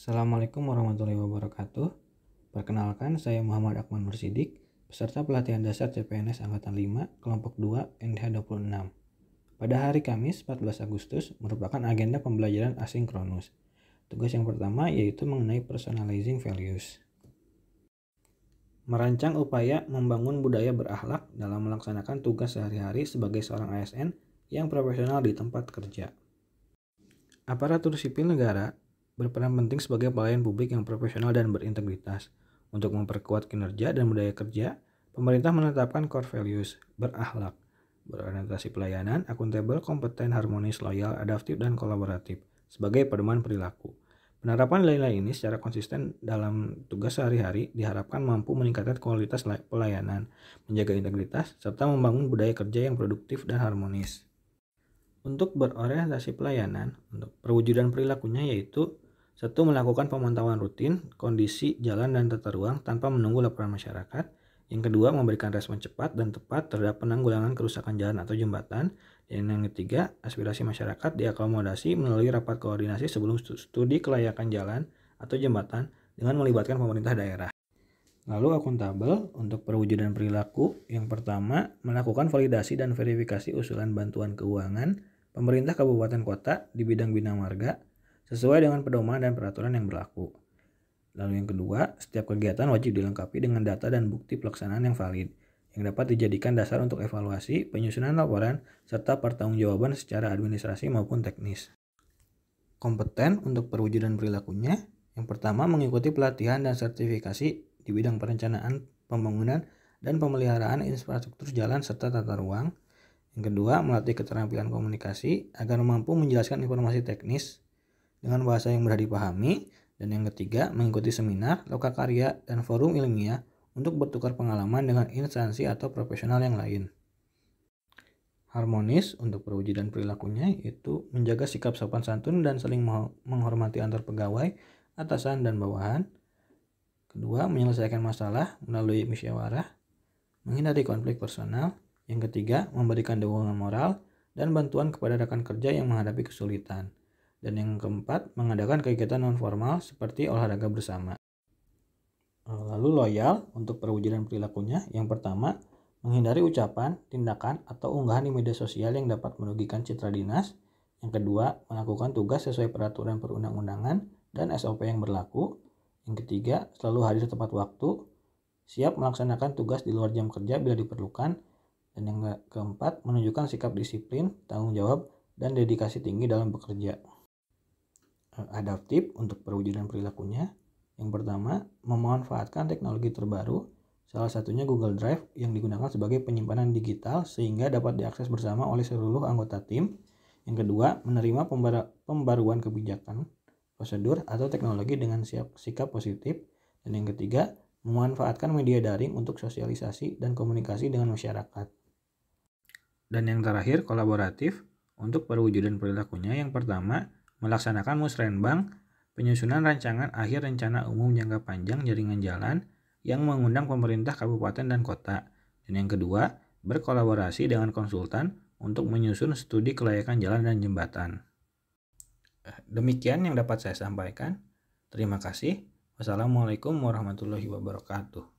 Assalamualaikum warahmatullahi wabarakatuh. Perkenalkan, saya Muhammad Akmal Nursidik, peserta pelatihan dasar CPNS Angkatan 5, kelompok 2, NDH 26. Pada hari Kamis 14 Agustus merupakan agenda pembelajaran asinkronus. Tugas yang pertama yaitu mengenai personalizing values. Merancang upaya membangun budaya berakhlak dalam melaksanakan tugas sehari-hari sebagai seorang ASN yang profesional di tempat kerja. Aparatur sipil negara berperan penting sebagai pelayan publik yang profesional dan berintegritas. Untuk memperkuat kinerja dan budaya kerja, pemerintah menetapkan core values, berakhlak, berorientasi pelayanan, akuntabel, kompeten, harmonis, loyal, adaptif, dan kolaboratif sebagai pedoman perilaku. Penerapan nilai-nilai ini secara konsisten dalam tugas sehari-hari diharapkan mampu meningkatkan kualitas pelayanan, menjaga integritas, serta membangun budaya kerja yang produktif dan harmonis. Untuk berorientasi pelayanan, untuk perwujudan perilakunya yaitu 1. Melakukan pemantauan rutin, kondisi jalan dan tata ruang tanpa menunggu laporan masyarakat. Yang kedua, memberikan respon cepat dan tepat terhadap penanggulangan kerusakan jalan atau jembatan. Dan yang ketiga, aspirasi masyarakat diakomodasi melalui rapat koordinasi sebelum studi kelayakan jalan atau jembatan dengan melibatkan pemerintah daerah. Lalu akuntabel untuk perwujudan perilaku. Yang pertama, melakukan validasi dan verifikasi usulan bantuan keuangan pemerintah kabupaten kota di bidang bina marga sesuai dengan pedoman dan peraturan yang berlaku. Lalu yang kedua, setiap kegiatan wajib dilengkapi dengan data dan bukti pelaksanaan yang valid, yang dapat dijadikan dasar untuk evaluasi, penyusunan laporan, serta pertanggungjawaban secara administrasi maupun teknis. Kompeten untuk perwujudan perilakunya, yang pertama mengikuti pelatihan dan sertifikasi di bidang perencanaan, pembangunan, dan pemeliharaan infrastruktur jalan serta tata ruang. Yang kedua, melatih keterampilan komunikasi agar mampu menjelaskan informasi teknis dengan bahasa yang mudah dipahami. Dan yang ketiga, mengikuti seminar, lokakarya, dan forum ilmiah untuk bertukar pengalaman dengan instansi atau profesional yang lain. Harmonis untuk perwujudan perilakunya yaitu menjaga sikap sopan santun dan saling menghormati antar pegawai, atasan, dan bawahan. Kedua, menyelesaikan masalah melalui musyawarah, menghindari konflik personal. Yang ketiga, memberikan dukungan moral dan bantuan kepada rekan kerja yang menghadapi kesulitan. Dan yang keempat, mengadakan kegiatan non-formal seperti olahraga bersama. Lalu loyal untuk perwujudan perilakunya. Yang pertama, menghindari ucapan, tindakan, atau unggahan di media sosial yang dapat merugikan citra dinas. Yang kedua, melakukan tugas sesuai peraturan perundang-undangan dan SOP yang berlaku. Yang ketiga, selalu hadir tepat waktu, siap melaksanakan tugas di luar jam kerja bila diperlukan. Dan yang keempat, menunjukkan sikap disiplin, tanggung jawab, dan dedikasi tinggi dalam bekerja. Adaptif untuk perwujudan perilakunya. Yang pertama, memanfaatkan teknologi terbaru, salah satunya Google Drive yang digunakan sebagai penyimpanan digital sehingga dapat diakses bersama oleh seluruh anggota tim. Yang kedua, menerima pembaruan kebijakan, prosedur, atau teknologi dengan sikap positif. Dan yang ketiga, memanfaatkan media daring untuk sosialisasi dan komunikasi dengan masyarakat. Dan yang terakhir, kolaboratif untuk perwujudan perilakunya. Yang pertama, melaksanakan musrenbang, penyusunan rancangan akhir rencana umum jangka panjang jaringan jalan yang mengundang pemerintah kabupaten dan kota. Dan yang kedua, berkolaborasi dengan konsultan untuk menyusun studi kelayakan jalan dan jembatan. Demikian yang dapat saya sampaikan. Terima kasih. Wassalamualaikum warahmatullahi wabarakatuh.